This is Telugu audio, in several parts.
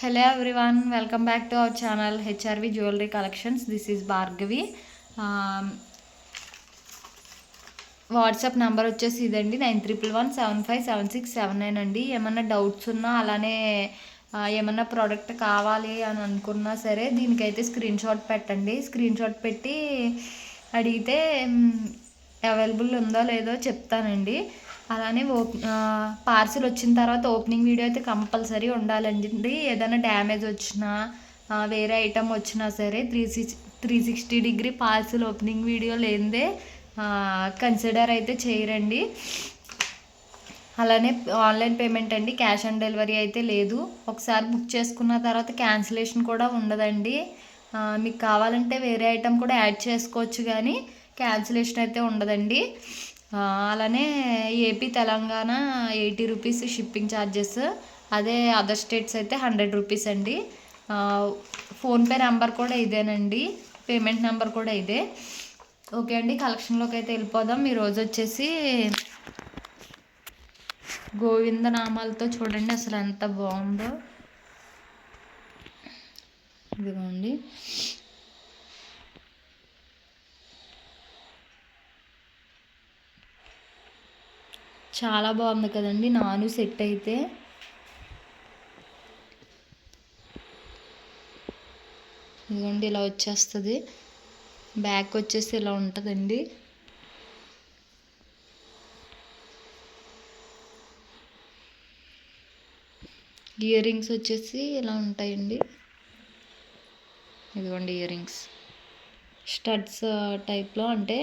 Hello everyone, welcome back to our channel HRV Jewelry Collections. This is Bhargavi. WhatsApp number వచ్చేసి ఇదండి 9311757679 అండి. ఏమన్నా డౌట్స్ ఉన్నా అలానే ఏమన్నా ప్రోడక్ట్ కావాలి అని అనుకున్నా సరే దీనికైతే స్క్రీన్ షాట్ పెట్టండి. స్క్రీన్ షాట్ పెట్టి అడిగితే అవైలబుల్ ఉందో లేదో చెప్తానండి. అలానే పార్సిల్ వచ్చిన తర్వాత ఓపెనింగ్ వీడియో అయితే కంపల్సరీ ఉండాలండి. ఏదైనా డ్యామేజ్ వచ్చినా వేరే ఐటమ్ వచ్చినా సరే 360 డిగ్రీ పార్సిల్ ఓపెనింగ్ వీడియో లేనిదే కన్సిడర్ అయితే చేయరండి. అలానే ఆన్లైన్ పేమెంట్ అండి, క్యాష్ ఆన్ డెలివరీ అయితే లేదు. ఒకసారి బుక్ చేసుకున్న తర్వాత క్యాన్సిలేషన్ కూడా ఉండదండి. మీకు కావాలంటే వేరే ఐటమ్ కూడా యాడ్ చేసుకోవచ్చు కానీ క్యాన్సిలేషన్ అయితే ఉండదండి. అలానే AP Telangana 80 rupees shipping charges, అదే అదర్ స్టేట్స్ అయితే 100 రూపీస్ అండి. ఫోన్పే నెంబర్ కూడా ఇదేనండి, పేమెంట్ నెంబర్ కూడా ఇదే. ఓకే అండి, కలెక్షన్లోకి అయితే వెళ్ళిపోదాం. ఈరోజు వచ్చేసి గోవిందనామాలతో చూడండి అసలు ఎంత బాగుందో. ఇదిగోండి, చాలా బాగుంది కదండి నాను సెట్ అయితే. ఇదిగోండి ఇలా వచ్చేస్తుంది, బ్యాక్ వచ్చేసి ఇలా ఉంటుందండి. ఇయర్ రింగ్స్ వచ్చేసి ఇలా ఉంటాయండి. ఇదిగోండి ఇయర్ రింగ్స్ స్టడ్స్ టైప్లో, అంటే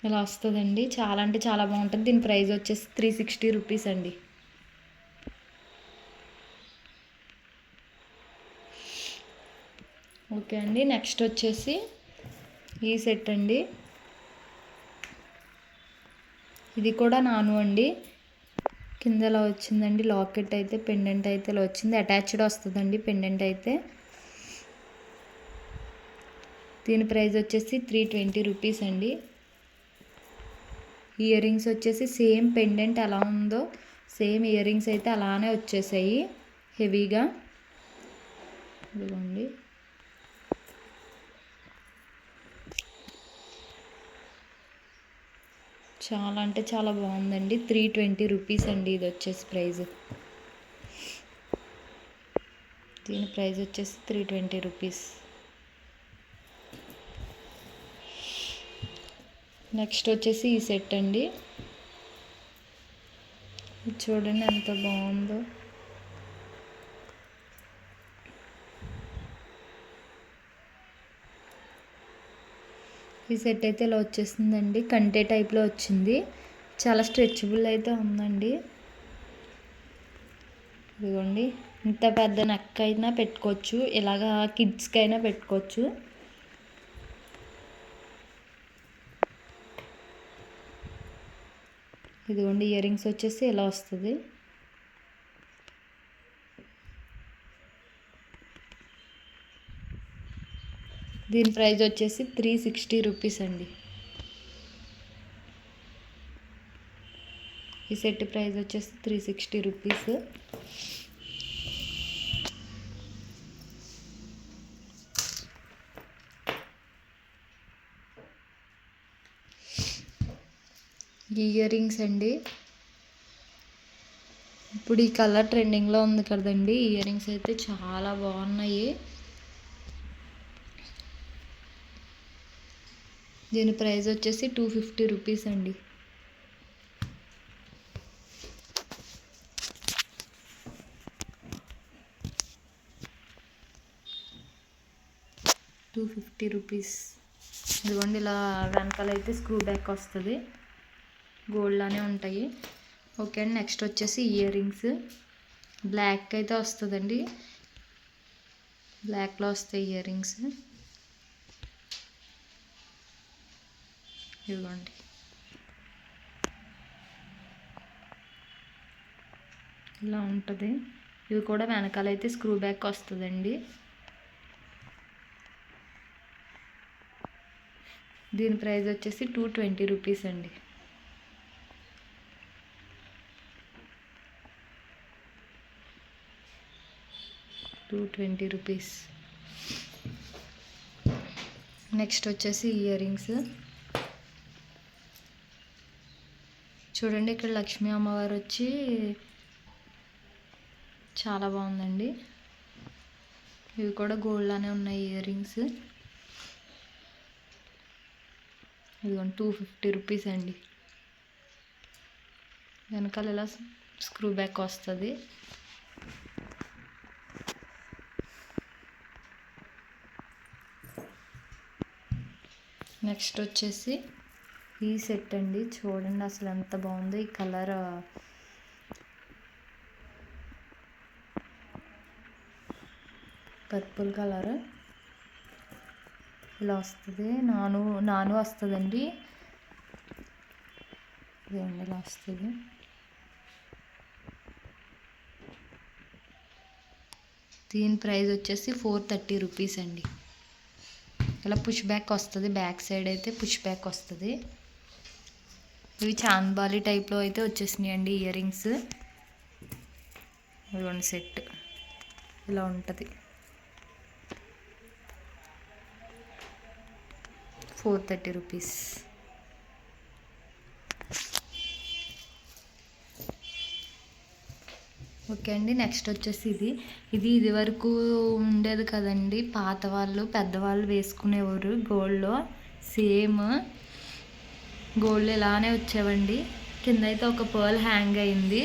ఇలా వస్తుందండి. చాలా అంటే చాలా బాగుంటుంది. దీని ప్రైస్ వచ్చేసి 360 రూపీస్ అండి. ఓకే అండి, నెక్స్ట్ వచ్చేసి ఈ సెట్ అండి. ఇది కూడా నాను అండి. కింద ఇలా వచ్చిందండి లాకెట్ అయితే, పెండెంట్ అయితే ఇలా వచ్చింది, అటాచ్డ్ వస్తుందండి పెండెంట్ అయితే. దీని ప్రైస్ వచ్చేసి 320 రూపీస్ అండి. ఇయర్ రింగ్స్ వచ్చేసి సేమ్ పెండెంట్ ఎలా ఉందో సేమ్ ఇయర్ రింగ్స్ అయితే అలానే వచ్చేసాయి హెవీగా. ఇదిగోండి, చాలా అంటే చాలా బాగుందండి. 320 రూపీస్ అండి ఇది వచ్చేసి ప్రైస్. దీని ప్రైస్ వచ్చేసి 320 రూపీస్. నెక్స్ట్ వచ్చేసి ఈ సెట్ అండి. చూడండి ఎంత బాగుందో. ఈ సెట్ అయితే ఇలా వచ్చేసిందండి, కంటే టైప్లో వచ్చింది. చాలా స్ట్రెచబుల్ అయితే ఉందండి. ఇదిగోండి, ఇంత పెద్ద నెక్ అయినా పెట్టుకోవచ్చు, ఇలాగా కిడ్స్కి అయినా పెట్టుకోవచ్చు. ఇదిగోండి ఇయర్ రింగ్స్ వచ్చేసి ఇలా వస్తుంది. దీని ప్రైస్ వచ్చేసి 360 రూపీస్ అండి. ఈ సెట్ ప్రైస్ వచ్చేసి 360 రూపీస్. ఇయర్ రింగ్స్ అండి, ఇప్పుడు ఈ కలర్ ట్రెండింగ్లో ఉంది కదండి. ఇయర్ రింగ్స్ అయితే చాలా బాగున్నాయి. దీని ప్రైస్ వచ్చేసి 250 రూపీస్ అండి. ఇదిగోండి, ఇలా వెనకాల అయితే స్క్రూ బ్యాక్ వస్తుంది, గోల్డ్ లానే ఉంటాయి. ఓకే అండి, నెక్స్ట్ వచ్చేసి ఇయర్ రింగ్స్ బ్లాక్ అయితే వస్తుందండి. బ్లాక్లో వస్తాయి ఇయర్ రింగ్స్. ఇదిగోండి, ఇలా ఉంటుంది. ఇవి కూడా వెనకాల అయితే స్క్రూ బ్యాక్ వస్తుందండి. దీని ప్రైస్ వచ్చేసి 220 రూపీస్ అండి. 220 రూపీస్. నెక్స్ట్ వచ్చేసి ఇయర్ రింగ్స్. చూడండి ఇక్కడ లక్ష్మీ అమ్మవారు వచ్చి చాలా బాగుందండి. ఇవి కూడా గోల్డ్ లానే ఉన్నాయి ఇయర్ రింగ్స్. ఇదిగోండి 250 రూపీస్ అండి. వెనకాల ఇలా స్క్రూ బ్యాక్ వస్తుంది. నెక్స్ట్ వచ్చేసి ఈ సెట్ అండి. చూడండి అసలు ఎంత బాగుందో. ఈ కలర్ పర్పుల్ కలర్ ఇలా వస్తుంది. నాను వస్తుందండి. ఇదండి ఇలా వస్తుంది. దీని ప్రైస్ వచ్చేసి 430 రూపీస్ అండి. ఇలా పుష్ బ్యాక్ వస్తుంది. బ్యాక్ సైడ్ అయితే పుష్ బ్యాక్ వస్తుంది. ఇవి చాంద్బాలి టైప్లో అయితే వచ్చేసినాయి అండి ఇయర్ రింగ్స్. ఇదిగోండి సెట్ ఇలా ఉంటుంది. 430 రూపీస్. ఓకే అండి. నెక్స్ట్ వచ్చేసి ఇది వరకు ఉండేది కదండి. పాత వాళ్ళు పెద్దవాళ్ళు వేసుకునేవారు గోల్డ్లో. సేమ్ గోల్డ్ ఇలానే వచ్చేవండి. కింద అయితే ఒక పర్ల్ హ్యాంగ్ అయింది.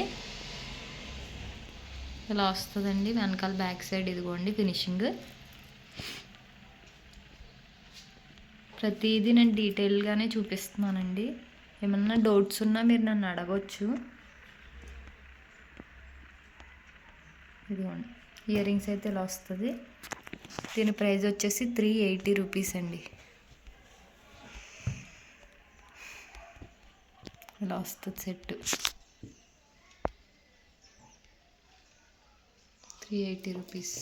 ఇలా వస్తుందండి. వెనకాల బ్యాక్ సైడ్ ఇదిగోండి ఫినిషింగ్. ప్రతిదీ నేను డీటెయిల్గానే చూపిస్తున్నానండి. ఏమన్నా డౌట్స్ ఉన్నా మీరు నన్ను అడగవచ్చు. ఇదిగోండి ఇయర్ రింగ్స్ అయితే ఇలా వస్తుంది. దీని ప్రైస్ వచ్చేసి 380 రూపీస్ అండి. ఇలా వస్తుంది సెట్. 380 రూపీస్.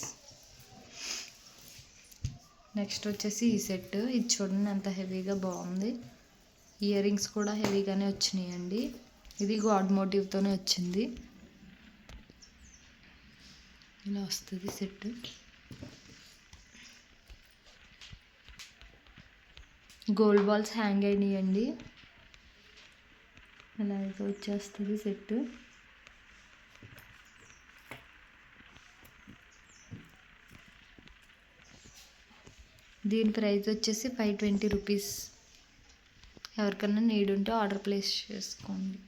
నెక్స్ట్ వచ్చేసి ఈ సెట్. ఇది చూడండి ఎంత హెవీగా బాగుంది. ఇయర్ రింగ్స్ కూడా హెవీగానే వచ్చినాయండి. ఇది గాడ్ మోటివ్తోనే వచ్చింది. ఇలా వస్తుంది సెట్. గోల్డ్ బాల్స్ హ్యాంగ్ అయినాయండి. ఇలా అయితే వచ్చేస్తుంది సెట్. దీని ప్రైస్ వచ్చేసి 520 రూపీస్. ఎవరికన్నా నీడ్ ఉంటే ఆర్డర్ ప్లేస్ చేసుకోండి.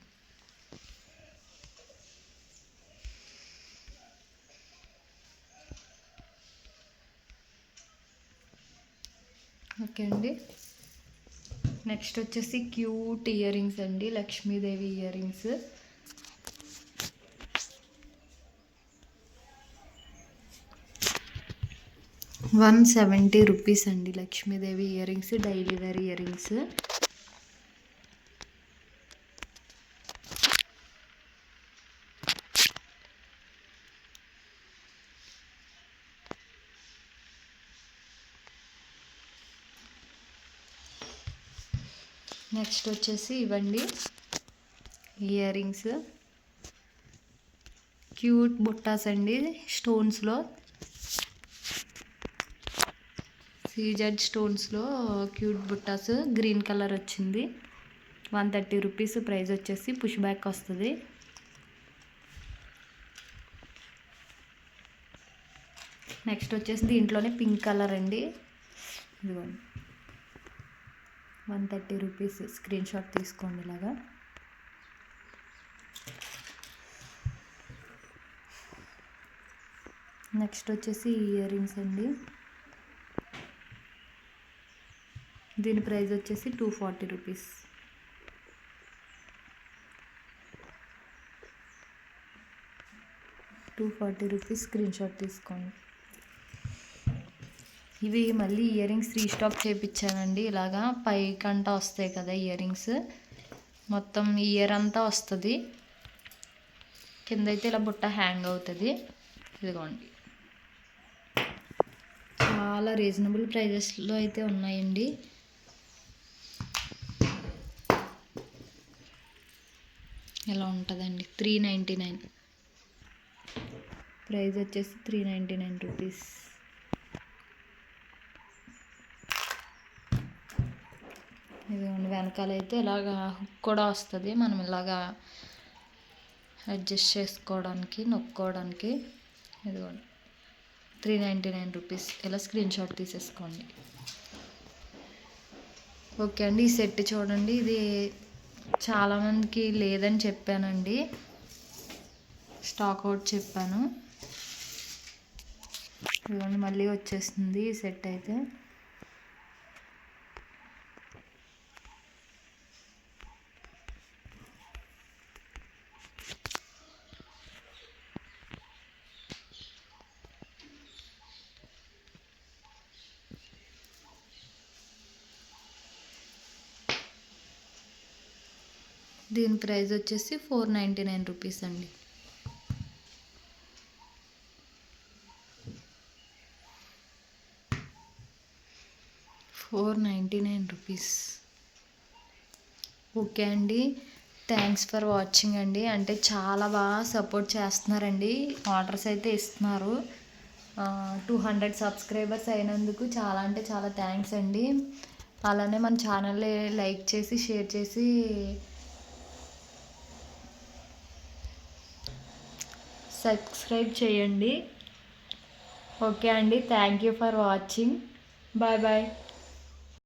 ఓకే అండి. నెక్స్ట్ వచ్చేసి క్యూట్ ఇయర్ రింగ్స్ అండి. Lakshmidevi earrings. $170 రూపీస్ అండి. Lakshmidevi earrings daily wear earrings. Next వచ్చేసి ఇవ్వండి ఇయర్ రింగ్స్. క్యూట్ బుట్టాస్ అండి. స్టోన్స్లో సీజెడ్ స్టోన్స్లో క్యూట్ బుట్టాస్. గ్రీన్ కలర్ వచ్చింది. 130 రూపీస్ ప్రైస్ వచ్చేసి. పుష్ బ్యాక్ వస్తుంది. నెక్స్ట్ వచ్చేసి దీంట్లోనే పింక్ కలర్ అండి. ఇదిగోండి 130 రూపీస్. స్క్రీన్ షాట్ తీసుకోండి ఇలాగా. నెక్స్ట్ వచ్చేసి ఇయర్ రింగ్స్ అండి. దీని ప్రైస్ వచ్చేసి 240 రూపీస్. స్క్రీన్ షాట్ తీసుకోండి. ఇవి మళ్ళీ ఇయర్ రింగ్స్ రీస్టాక్ చేయించానండి. ఇలాగా పైకంటా వస్తాయి కదా ఇయర్ రింగ్స్. మొత్తం ఇయర్ అంతా వస్తుంది. కింద అయితే ఇలా బుట్ట హ్యాంగ్ అవుతుంది. ఇదిగోండి చాలా రీజనబుల్ ప్రైజెస్లో అయితే ఉన్నాయండి. ఇలా ఉంటుందండి. 399. ప్రైస్ వచ్చేసి 399 రూపీస్. ఇదిగోండి, వెనకాల అయితే ఇలాగా హుక్ కూడా వస్తుంది, మనం ఇలాగా అడ్జస్ట్ చేసుకోవడానికి, నొక్కోవడానికి. ఇదిగోండి 399 రూపీస్. ఇలా స్క్రీన్ షాట్ తీసేసుకోండి. ఓకే అండి, ఈ సెట్ చూడండి, ఇది చాలామందికి లేదని చెప్పానండి, స్టాక్ అవుట్ చెప్పాను. ఇదిగోండి మళ్ళీ వచ్చేస్తుంది ఈ సెట్ అయితే. దీని ప్రైస్ వచ్చేసి 499 రూపీస్ అండి. రూపీస్. ఓకే అండి, థ్యాంక్స్ ఫర్ వాచింగ్ అండి. అంటే చాలా బాగా సపోర్ట్ చేస్తున్నారండి, ఆర్డర్స్ అయితే ఇస్తున్నారు. 200 సబ్స్క్రైబర్స్ అయినందుకు చాలా అంటే చాలా థ్యాంక్స్ అండి. అలానే మన ఛానల్ని లైక్ చేసి, షేర్ చేసి సబ్స్క్రైబ్ చేయండి. ఓకే అండి, thank you for watching. Bye bye.